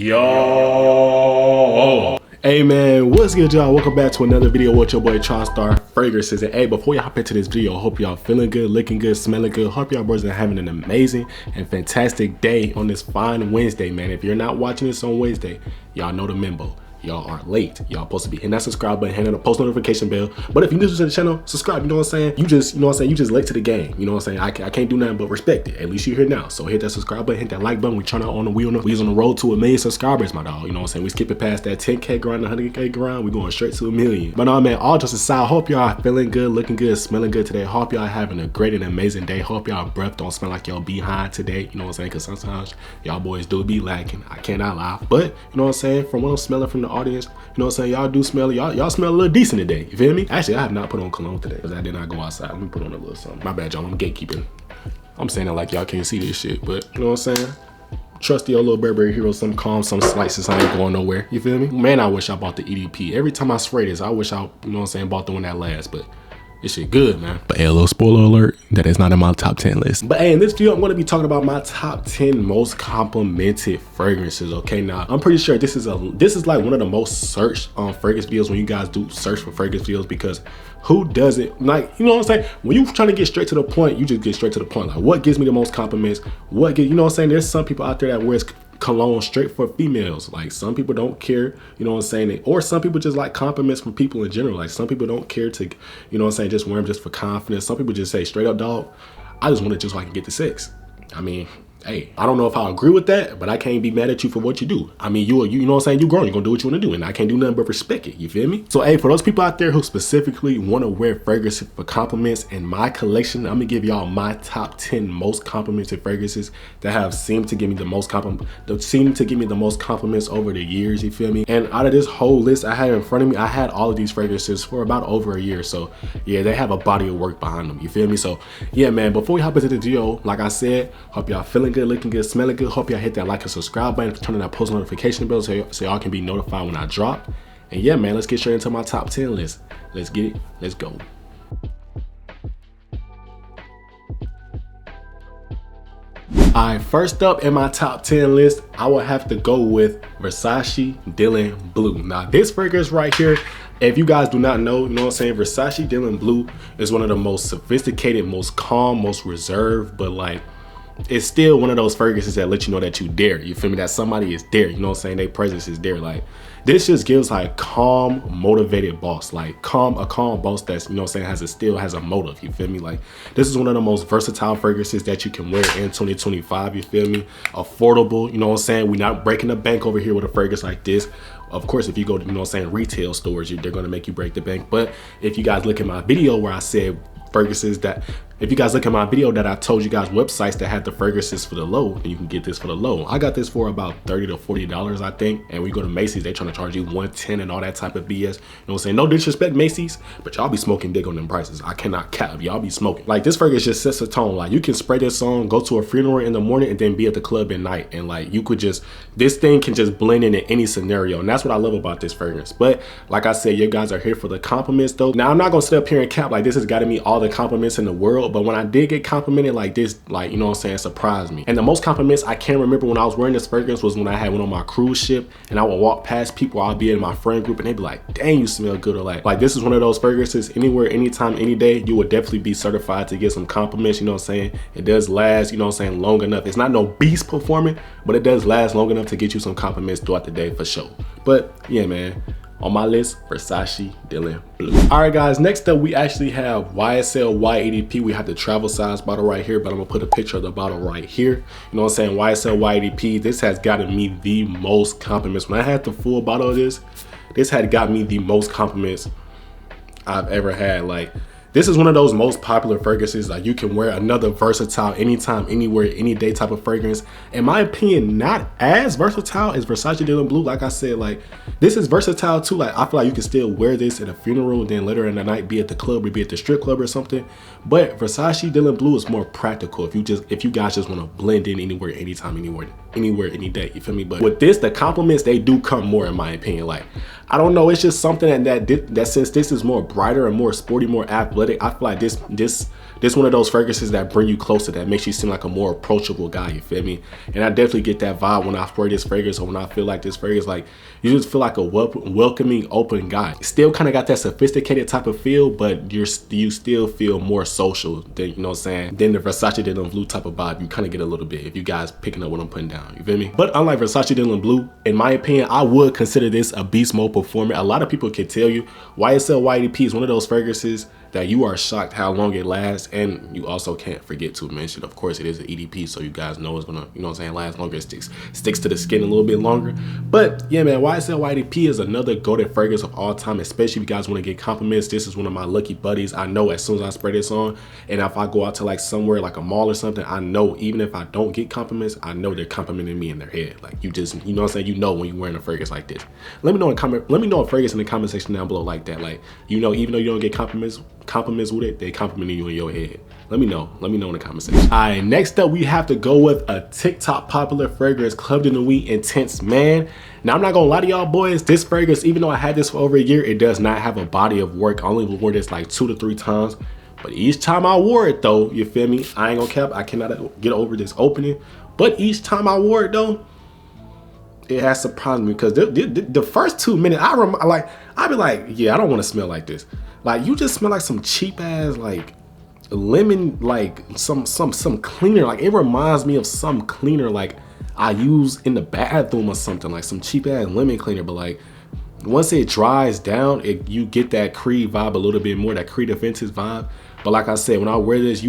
Yo. Hey man, what's good y'all? Welcome back to another video with your boy Star Fragrances. And hey, before y'all hop into this video, hope y'all feeling good, looking good, smelling good. Hope y'all boys are having an amazing and fantastic day on this fine Wednesday, man. If you're not watching this on Wednesday, y'all know the memo. Y'all are late. Y'all supposed to be hitting that subscribe button, hitting the post notification bell. But if you're new to the channel, subscribe. You know what I'm saying? You just late to the game. You know what I'm saying? I can't do nothing but respect it. At least you're here now. So hit that subscribe button, hit that like button. We trying to on the wheel. We's on the road to 1 million subscribers, my dog. You know what I'm saying? We skipping past that 10K grind, 100K grind. We going straight to 1 million. But no, man, all just aside, hope y'all feeling good, looking good, smelling good today. Hope y'all having a great and amazing day. Hope y'all breath don't smell like y'all behind today. You know what I'm saying? Because sometimes y'all boys do be lacking. I cannot lie. But you know what I'm saying? From what I'm smelling from the audience, you know what I'm saying? Y'all do smell, y'all smell a little decent today. You feel me? Actually, I have not put on cologne today because I did not go outside. Let me put on a little something. My bad, y'all. I'm gatekeeping. I'm saying it like y'all can't see this shit, but you know what I'm saying? Trusty old little Burberry Hero, some calm, some slices. I ain't going nowhere. You feel me? Man, I wish I bought the EDP. Every time I spray this, I wish I, you know what I'm saying, bought the one that lasts, but this shit good, man. But hey, a little spoiler alert, that is not in my top 10 list. But hey, in this video, I'm gonna be talking about my top 10 most complimented fragrances, okay? Now, I'm pretty sure this is like one of the most searched fragrance videos when you guys do search for fragrance videos, because who doesn't, like, you know what I'm saying? When you trying to get straight to the point, you just get straight to the point. Like, what gives me the most compliments? You know what I'm saying? There's some people out there that wears cologne straight for females. Like, some people don't care, you know what I'm saying? Or some people just like compliments from people in general. Like, some people don't care to, you know what I'm saying, just wear them just for confidence. Some people just say straight up, dog, I just want it just so I can get the sex. I mean, hey, I don't know if I agree with that, but I can't be mad at you for what you do. I mean, you know what I'm saying? You grown, you're gonna do what you wanna do, and I can't do nothing but respect it, you feel me? So hey, for those people out there who specifically wanna wear fragrances for compliments, in my collection, I'm gonna give y'all my top 10 most complimented fragrances that have seemed to give me the most compliments over the years, you feel me? And out of this whole list I had in front of me, I had all of these fragrances for about over a year. So yeah, they have a body of work behind them, you feel me? So yeah, man, before we hop into the video, like I said, hope y'all feeling good, looking good, smelling good. Hope y'all hit that like and subscribe button, turn on that post notification bell so y'all can be notified when I drop. And yeah, man, let's get straight into my top 10 list. Let's get it. Let's go. Alright, first up in my top 10 list, I will have to go with Versace Dylan Blue. Now, this fragrance right here, if you guys do not know, you know what I'm saying, Versace Dylan Blue is one of the most sophisticated, most calm, most reserved, but like, it's still one of those fragrances that let you know that you dare. You feel me? That somebody is there. You know what I'm saying? Their presence is there. Like, this just gives like calm, motivated boss. Like a calm boss that's, you know what I'm saying, still has a motive. You feel me? Like, this is one of the most versatile fragrances that you can wear in 2025. You feel me? Affordable. You know what I'm saying? We're not breaking the bank over here with a fragrance like this. Of course, if you go to, you know what I'm saying, retail stores, they're going to make you break the bank. But if you guys look at my video where I said fragrances that, if you guys look at my video that I told you guys websites that had the fragrances for the low, then you can get this for the low. I got this for about $30 to $40, I think. And we go to Macy's, they trying to charge you $110 and all that type of BS. You know what I'm saying? No disrespect, Macy's, but y'all be smoking big on them prices. I cannot cap. Y'all be smoking. Like, this fragrance just sets a tone. Like, you can spray this on, go to a funeral in the morning, and then be at the club at night. And like, you could just, this thing can just blend in any scenario. And that's what I love about this fragrance. But like I said, you guys are here for the compliments though. Now, I'm not gonna sit up here and cap like this has gotten me all the compliments in the world, but when I did get complimented like this, like, you know what I'm saying, surprised me. And the most compliments I can remember when I was wearing this fragrance was when I had went on my cruise ship, and I would walk past people, I'll be in my friend group, and they'd be like, dang, you smell good. Or like this is one of those fragrances, anywhere, anytime, any day, you would definitely be certified to get some compliments. You know what I'm saying? It does last, you know what I'm saying, long enough. It's not no beast performing, but it does last long enough to get you some compliments throughout the day for sure. But yeah, man, on my list, Versace Dylan Blue. All right, guys, next up we actually have YSL EDT. We have the travel size bottle right here, but I'm gonna put a picture of the bottle right here. You know what I'm saying? YSL EDT. This has gotten me the most compliments. When I had the full bottle of this had got me the most compliments I've ever had. Like, this is one of those most popular fragrances. Like, you can wear another versatile anytime, anywhere, any day type of fragrance. In my opinion, not as versatile as Versace Dylan Blue. Like I said, like, this is versatile too. Like, I feel like you can still wear this at a funeral, and then later in the night be at the club or be at the strip club or something. But Versace Dylan Blue is more practical if you guys just want to blend in anywhere, anytime, anywhere, any day. You feel me? But with this, the compliments, they do come more, in my opinion. Like, I don't know, it's just something that since this is more brighter and more sporty, more athletic, I feel like this this one of those fragrances that bring you closer, that makes you seem like a more approachable guy, you feel me? And I definitely get that vibe when I spray this fragrance, or when I feel like this fragrance, like you just feel like a welcoming, open guy. Still kind of got that sophisticated type of feel, but you still feel more social than, you know what I'm saying, than the Versace Dylan Blue type of vibe. You kind of get a little bit, if you guys picking up what I'm putting down, you feel me? But unlike Versace Dylan Blue, in my opinion, I would consider this a beast mode performance. A lot of people can tell you YSL EDT is one of those fragrances that you are shocked how long it lasts, and you also can't forget to mention, of course, it is an EDP, so you guys know it's gonna, you know what I'm saying, last longer. It sticks to the skin a little bit longer. But yeah, man, YSL EDT is another golden fragrance of all time, especially if you guys want to get compliments. This is one of my lucky buddies. I know as soon as I spray this on, and if I go out to like somewhere like a mall or something, I know even if I don't get compliments, I know they're complimenting me in their head. Like, you just, you know what I'm saying, you know when you're wearing a fragrance like this. Let me know a fragrance in the comment section down below like that. Like, you know, even though you don't get compliments with it, they complimenting you in your head. Let me know in the comment section. All right, next up we have to go with a TikTok popular fragrance, Club de Nuit Intense Man. Now I'm not gonna lie to y'all boys, this fragrance, even though I had this for over a year, it does not have a body of work. I only wore this like 2 to 3 times, but each time I wore it though, you feel me, I ain't gonna cap, I cannot get over this opening, but each time I wore it though, it has surprised me, because the first 2 minutes, I'd be like, yeah, I don't want to smell like this. Like, you just smell like some cheap ass, like lemon, like some cleaner. Like, it reminds me of some cleaner like I use in the bathroom or something, like some cheap ass lemon cleaner. But like, once it dries down, you get that Creed vibe a little bit more, that Creed Offensive vibe. But like I said, when I wear this,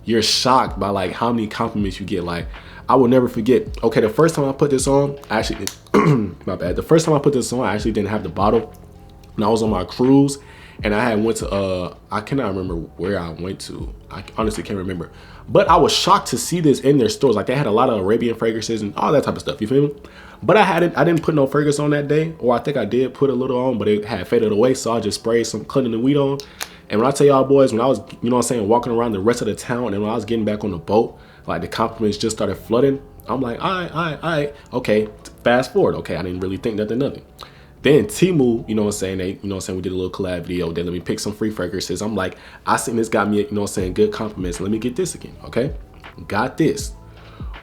you're shocked by like how many compliments you get. Like, I will never forget. Okay, the first time I put this on, I actually my bad. The first time I put this on, I actually didn't have the bottle, and I was on my cruise, and I had went to I cannot remember where I went to. I honestly can't remember. But I was shocked to see this in their stores. Like, they had a lot of Arabian fragrances and all that type of stuff. You feel me? But I didn't put no fragrance on that day, or I think I did put a little on, but it had faded away. So I just sprayed some Club de Nuit on. And when I tell y'all boys, when I was, you know what I'm saying, walking around the rest of the town, and when I was getting back on the boat, like the compliments just started flooding. I'm like, all right, okay. Fast forward, okay, I didn't really think nothing. Then Temu, you know what I'm saying, we did a little collab video. They let me pick some free fragrances. I'm like, I seen this got me, you know what I'm saying, good compliments. Let me get this again, okay? Got this.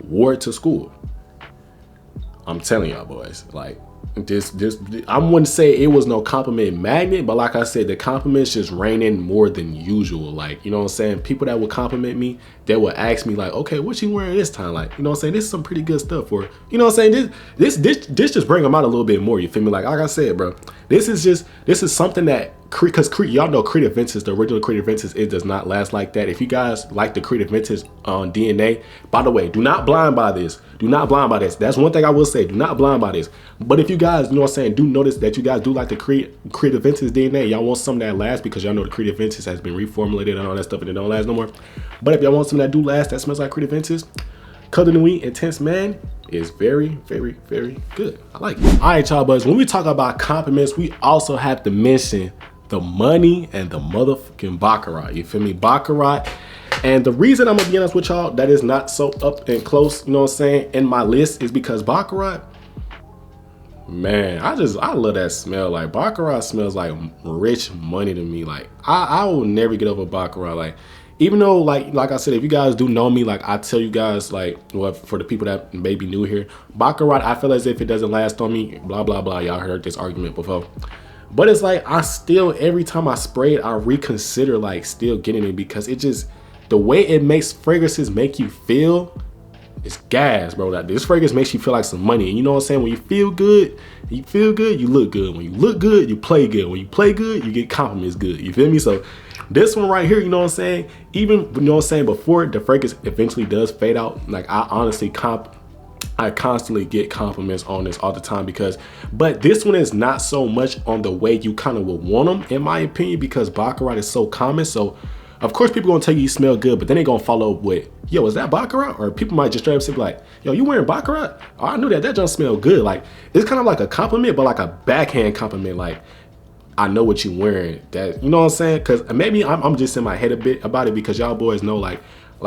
Wore it to school. I'm telling y'all boys, like, I wouldn't say it was no compliment magnet, but like I said, the compliments just rain in more than usual. Like, you know what I'm saying, people that would compliment me, they would ask me like, okay, what you wearing this time? Like, you know what I'm saying, this is some pretty good stuff. Or, you know what I'm saying, this just bring them out a little bit more, you feel me? Like I said, bro, this is something that, because y'all know Creed Offensive, the original Creed Offensive, it does not last like that. If you guys like the Creed Offensive on DNA, by the way, do not blind by this. Do not blind by this. That's one thing I will say. Do not blind by this. But if you guys, you know what I'm saying, do notice that you guys do like the Creed Offensive DNA, y'all want something that lasts, because y'all know the Creed Offensive has been reformulated and all that stuff, and it don't last no more. But if y'all want something that do last, that smells like Creed Offensive, Club de Nuit Intense Man is very, very, very good. I like it. All right, y'all boys, when we talk about compliments, we also have to mention the money and the motherfucking Baccarat. You feel me? Baccarat. And the reason I'm gonna be honest with y'all, that is not so up and close, you know what I'm saying, in my list, is because Baccarat, man, I love that smell. Like, Baccarat smells like rich money to me. Like, I will never get over Baccarat. Like, even though, like I said, if you guys do know me, like, I tell you guys, like, well, for the people that may be new here, Baccarat, I feel as if it doesn't last on me, blah, blah, blah. Y'all heard this argument before. But it's like, I still, every time I spray it, I reconsider, like, still getting it, because it just, the way it makes fragrances make you feel, it's gas, bro. Like, this fragrance makes you feel like some money. And you know what I'm saying? When you feel good, you look good. When you look good, you play good. When you play good, you get compliments good. You feel me? So this one right here, you know what I'm saying? Even, you know what I'm saying, before the fragrance eventually does fade out, like, I honestly I constantly get compliments on this all the time, but this one is not so much on the way you kind of would want them, in my opinion, because Baccarat is so common. So of course people gonna tell you smell good, but then they gonna follow up with, yo, is that Baccarat? Or people might just straight up say like, yo, you wearing Baccarat? Oh, I knew that don't smell good. Like, it's kind of like a compliment, but like a backhand compliment. Like, I know what you wearing. That, you know what I'm saying? Cause maybe I'm just in my head a bit about it, because y'all boys know, like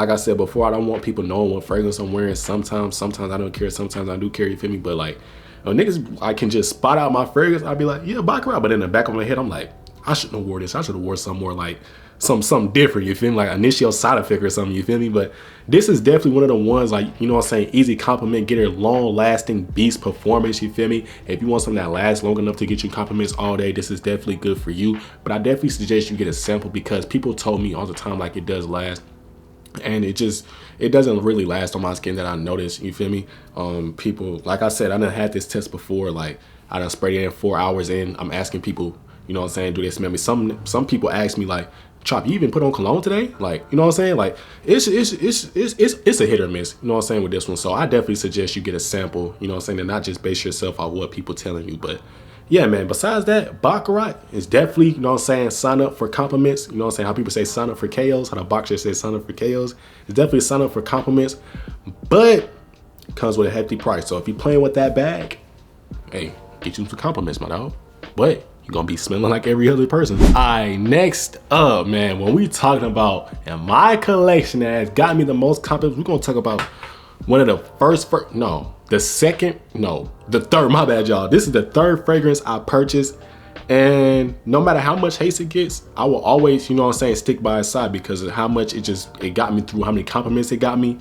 I said before, I don't want people knowing what fragrance I'm wearing. Sometimes I don't care. Sometimes I do care, you feel me? But like, when niggas, I can just spot out my fragrance, I'll be like, yeah, Baccarat. But in the back of my head, I'm like, I shouldn't have wore this. I should have wore some more like something different, you feel me? Like initial side effect or something, you feel me? But this is definitely one of the ones, like, you know what I'm saying, easy compliment, get a long lasting beast performance, you feel me? If you want something that lasts long enough to get you compliments all day, this is definitely good for you. But I definitely suggest you get a sample, because people told me all the time like it does last, and it doesn't really last on my skin that I noticed, you feel me? People, like I said, I done had this test before, like I done sprayed it in 4 hours in. I'm asking people, you know what I'm saying, do they smell me? Some people ask me like, Chop, you even put on cologne today? Like, you know what I'm saying? Like, it's a hit or miss, you know what I'm saying, with this one. So I definitely suggest you get a sample, you know what I'm saying, and not just base yourself on what people telling you. But yeah, man, besides that, Baccarat is definitely, you know what I'm saying, sign up for compliments. You know what I'm saying, how people say sign up for KOs, how the boxer says sign up for KOs. It's definitely sign up for compliments, but it comes with a hefty price. So if you're playing with that bag, hey, get you some compliments, my dog. But you're gonna be smelling like every other person. All right, next up, man, when we talking about in my collection that has got me the most compliments, we're gonna talk about one of the the third, my bad, y'all. This is the third fragrance I purchased, and no matter how much haste it gets, I will always, you know what I'm saying, stick by its side because of how much it got me through, how many compliments it got me,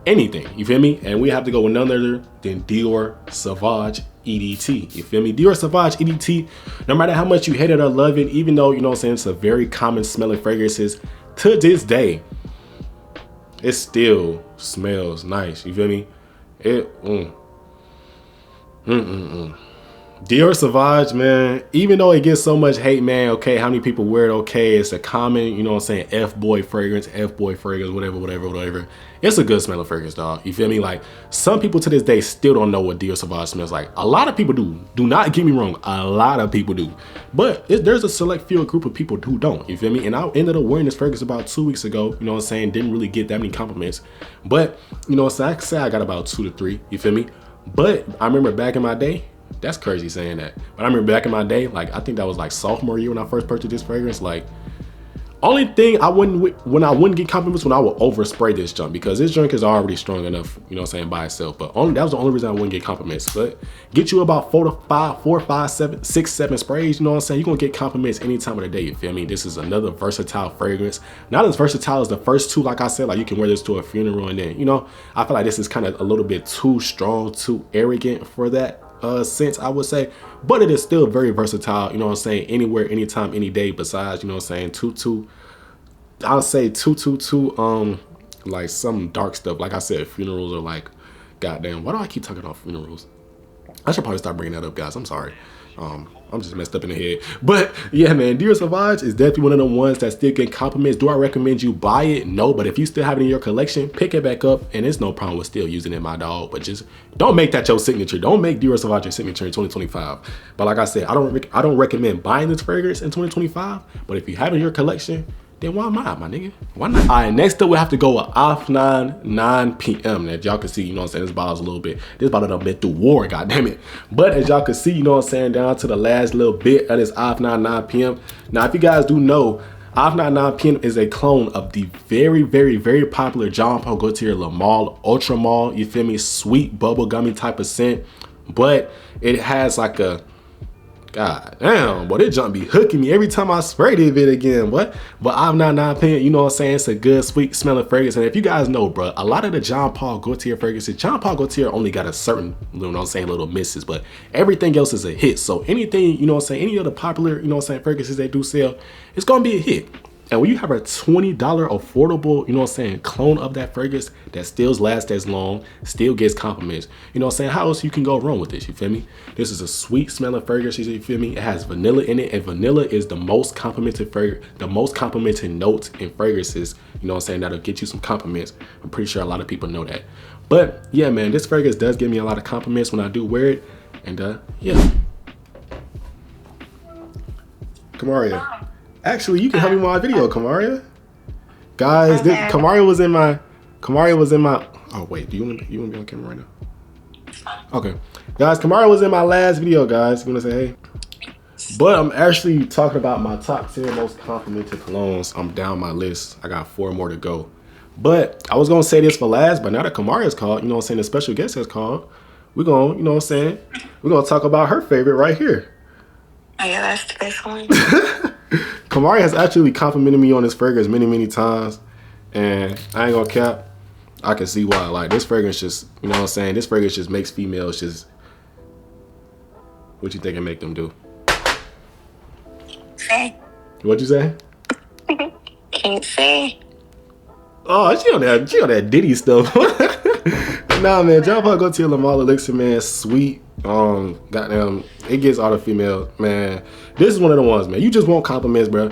anything, you feel me? And we have to go with none other than Dior Sauvage EDT, you feel me? Dior Sauvage EDT, no matter how much you hate it or love it, even though, you know what I'm saying, it's a very common smelling fragrances, to this day, it still smells nice, you feel me? Dior Sauvage, man, even though it gets so much hate, man, okay, how many people wear it, okay, it's a common, you know what I'm saying, F-boy fragrance, whatever. It's a good smelling fragrance, dog, you feel me? Like, some people to this day still don't know what Dior Sauvage smells like. A lot of people do not get me wrong, a lot of people do. But there's a select few group of people who don't, you feel me? And I ended up wearing this fragrance about 2 weeks ago, you know what I'm saying, didn't really get that many compliments. But, you know what I'm saying, I say I got about 2 to 3, you feel me? But I remember back in my day, that's crazy saying that, but I remember back in my day, like I think that was like sophomore year when I first purchased this fragrance, like only thing I wouldn't get compliments when I would overspray this junk, because this junk is already strong enough, you know what I'm saying, by itself. But that was the only reason I wouldn't get compliments. But get you about 4, 5, 6, 7 sprays, you know what I'm saying, you're gonna get compliments any time of the day, you feel me? This is another versatile fragrance, not as versatile as the first two. Like I said, like you can wear this to a funeral, and then, you know, I feel like this is kind of a little bit too strong, too arrogant for that sense, I would say, but it is still very versatile, you know what I'm saying, anywhere, anytime, any day. Besides, you know what I'm saying, I'll say 222, like some dark stuff, like I said, funerals, or like, goddamn, why do I keep talking about funerals? I should probably start bringing that up, guys. I'm sorry. I'm just messed up in the head. But yeah, man, Dior Sauvage is definitely one of the ones that still get compliments. Do I recommend you buy it? No, but if you still have it in your collection, pick it back up, and there's no problem with still using it, my dog. But just don't make that your signature. Don't make Dior Sauvage your signature in 2025. But like I said, I don't recommend buying this fragrance in 2025. But if you have it in your collection, then why not, my nigga? Why not? All right, next up, we have to go with Afnan 9 p.m. As y'all can see, you know what I'm saying, this bottle's a little bit, this bottle done been through war, goddamn it. But as y'all can see, you know what I'm saying, down to the last little bit of this Afnan 9 p.m. Now, if you guys do know, Afnan 9 p.m. is a clone of the very popular Jean Paul Gaultier Le Male Ultra Male, you feel me, sweet bubblegummy type of scent. But it has like a, god damn, boy, this junk be hooking me every time I spray this bit again, but I'm not paying, you know what I'm saying, it's a good, sweet smelling fragrance. And if you guys know, bro, a lot of the Jean Paul Gaultier fragrances, Jean Paul Gaultier only got a certain, you know what I'm saying, little misses, but everything else is a hit. So anything, you know what I'm saying, any of the popular, you know what I'm saying, fragrances they do sell, it's gonna be a hit. And when you have a $20 affordable, you know what I'm saying, clone of that fragrance that still lasts as long, still gets compliments, you know what I'm saying, how else you can go wrong with this, you feel me? This is a sweet smelling fragrance, you feel me? It has vanilla in it, and vanilla is the most complimented fragrance, the most complimented notes in fragrances, you know what I'm saying, that'll get you some compliments. I'm pretty sure a lot of people know that. But yeah, man, this fragrance does give me a lot of compliments when I do wear it. And yeah. Kamaria. Actually, you can help me with my video, Kamaria. Guys, okay. Kamaria was in my, oh wait, do you want to be on camera right now? Okay. Guys, Kamaria was in my last video, guys. You want to say hey? But I'm actually talking about my top 10 most complimented colognes. I'm down my list. I got 4 more to go. But I was going to say this for last, but now that Kamaria's called, you know what I'm saying, the special guest has called, we're going to, you know what I'm saying, we're going to talk about her favorite right here. Oh yeah, that's the best one. Kamari has actually complimented me on this fragrance many times, and I ain't gonna cap. I can see why. Like, this fragrance just, you know what I'm saying? This fragrance just makes females just. What you think it make them do? Say. What'd you say? Can't say. Oh, she on that Diddy stuff. Nah, man, y'all about Gaultier Lamar Elixir, man. Sweet. Goddamn, it gets all the females, man. This is one of the ones, man. You just want compliments, bro.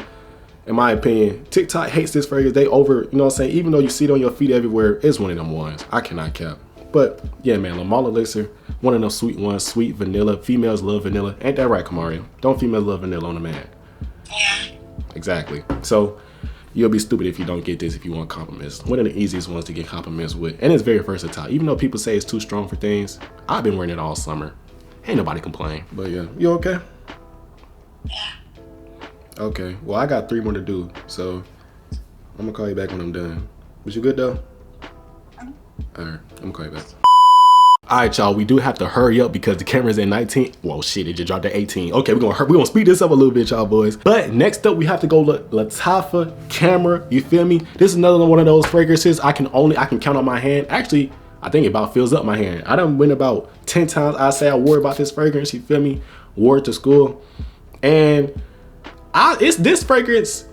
In my opinion, TikTok hates this fragrance. They over, you know what I'm saying? Even though you see it on your feet everywhere, it's one of them ones. I cannot cap. But yeah, man, Lamar Elixir, one of those sweet ones. Sweet vanilla. Females love vanilla. Ain't that right, Kamaria? Don't females love vanilla on a man? Yeah. Exactly. So you'll be stupid if you don't get this if you want compliments. One of the easiest ones to get compliments with. And it's very versatile. Even though people say it's too strong for things, I've been wearing it all summer. Ain't nobody complain. But yeah, you okay? Yeah. Okay, well, I got 3 more to do, so I'm gonna call you back when I'm done. Was you good though? All right, I'm gonna call you back. All right, y'all, we do have to hurry up because the camera's at 19. Well, shit, it just dropped to 18. Okay, we're gonna speed this up a little bit, y'all boys. But next up, we have to go Lattafa Khamrah. You feel me? This is another one of those fragrances I can count on my hand. Actually, I think it about fills up my hand. I done went about 10 times. I say I wore about this fragrance. You feel me? Wore it to school, and it's this fragrance.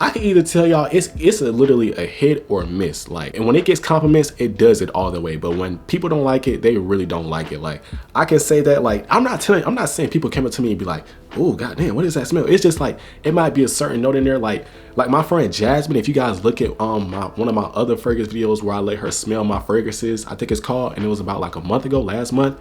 I can either tell y'all it's literally a hit or a miss. Like, and when it gets compliments, it does it all the way. But when people don't like it, they really don't like it. Like, I can say that, like, I'm not saying people come up to me and be like, oh goddamn, what is that smell? It's just like, it might be a certain note in there. Like my friend Jasmine, if you guys look at one of my other fragrance videos where I let her smell my fragrances, I think it's called, and it was about like a month ago, last month.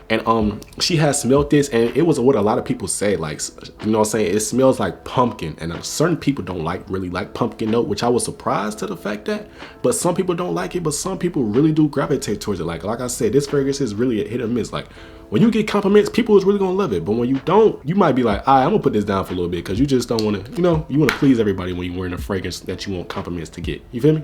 And she has smelled this, and it was what a lot of people say, like, you know what I'm saying, it smells like pumpkin, and certain people don't really like pumpkin note, which I was surprised to the fact that, but some people don't like it, but some people really do gravitate towards it. Like I said, this fragrance is really a hit or miss. Like, when you get compliments, people is really gonna love it, but when you don't, you might be like, all right, I'm gonna put this down for a little bit, because you just don't want to, you know, you want to please everybody when you're wearing a fragrance that you want compliments to get. You feel me?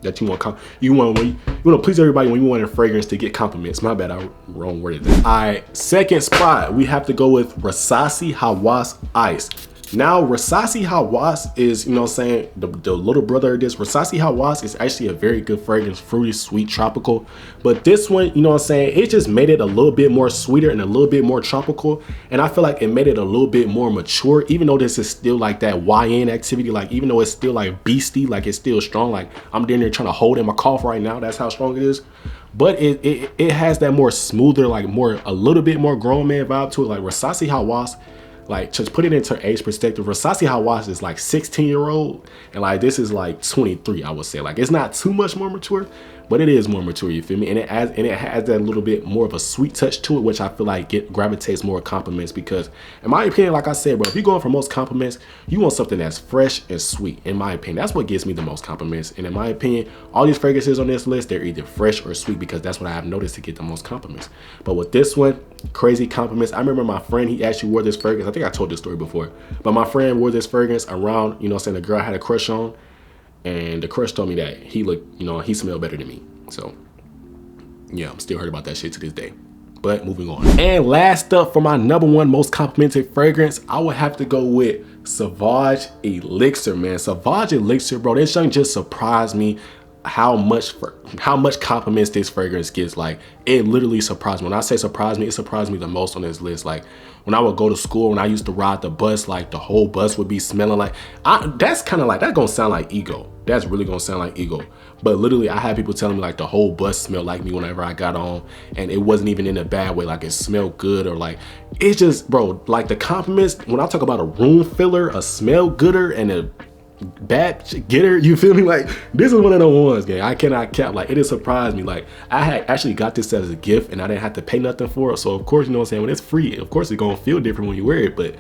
That you want to please everybody when you want a fragrance to get compliments. My bad, I wrong worded that. All right, second spot, we have to go with Rasasi Hawas Ice. Now, Rasasi Hawas is, you know what I'm saying, the little brother of this. Rasasi Hawas is actually a very good fragrance, fruity, sweet, tropical. But this one, you know what I'm saying, it just made it a little bit more sweeter and a little bit more tropical. And I feel like it made it a little bit more mature, even though this is still like that YN activity. Like, even though it's still like beastie, like it's still strong. Like, I'm down there trying to hold in my cough right now. That's how strong it is. But it has that more smoother, like a little bit more grown man vibe to it. Like Rasasi Hawas, like, just put it into age perspective, Rasasi Hawas is like 16-year-old, and like this is like 23, I would say. Like, it's not too much more mature, but it is more mature, you feel me? And it has that little bit more of a sweet touch to it, which I feel like gravitates more compliments, because in my opinion, like I said, bro, if you're going for most compliments, you want something that's fresh and sweet. In my opinion, that's what gives me the most compliments. And in my opinion, all these fragrances on this list, they're either fresh or sweet, because that's what I have noticed to get the most compliments. But with this one, crazy compliments. I remember my friend, he actually wore this fragrance. I think I told this story before, but my friend wore this fragrance around, you know what I'm saying, the girl I had a crush on, and the crush told me that he looked, you know, he smelled better than me. So yeah, I'm still hurt about that shit to this day. But moving on. And last up, for my #1 most complimented fragrance, I would have to go with Sauvage Elixir, man. Sauvage Elixir, bro, this young just surprised me how much compliments this fragrance gets. Like, it literally surprised me. When I say surprised me, it surprised me the most on this list. Like, when I would go to school, when I used to ride the bus, like the whole bus would be smelling like, that's kind of like, that's gonna sound like ego. That's really gonna sound like ego. But literally, I had people telling me like the whole bus smelled like me whenever I got on, and it wasn't even in a bad way. Like, it smelled good, or like, it's just, bro, like the compliments, when I talk about a room filler, a smell gooder, and a bad getter, you feel me? Like, this is one of the ones, gang. I cannot cap. Like, it has surprised me. Like, I had actually got this as a gift, and I didn't have to pay nothing for it. So of course, you know what I'm saying, when it's free, of course it's gonna feel different when you wear it. But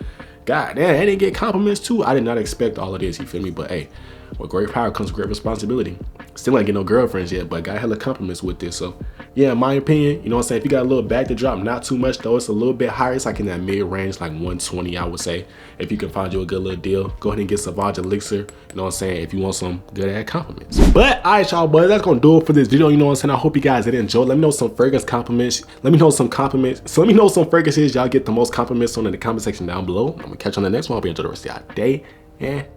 god damn, I didn't get compliments too. I did not expect all of this, you feel me? But hey, with great power comes great responsibility. Still ain't get no girlfriends yet, but got hella compliments with this. So yeah, in my opinion, you know what I'm saying, if you got a little bag to drop, not too much though, it's a little bit higher. It's like in that mid-range, like 120, I would say. If you can find you a good little deal, go ahead and get Sauvage Elixir, you know what I'm saying, if you want some good ass compliments. But all right, y'all boys, that's gonna do it for this video, you know what I'm saying. I hope you guys did enjoy. Let me know some fragrance compliments. Let me know some compliments. So let me know some fragrances y'all get the most compliments on in the comment section down below. I'm gonna catch you on the next one. I'll be enjoy the rest of y'all day. Yeah.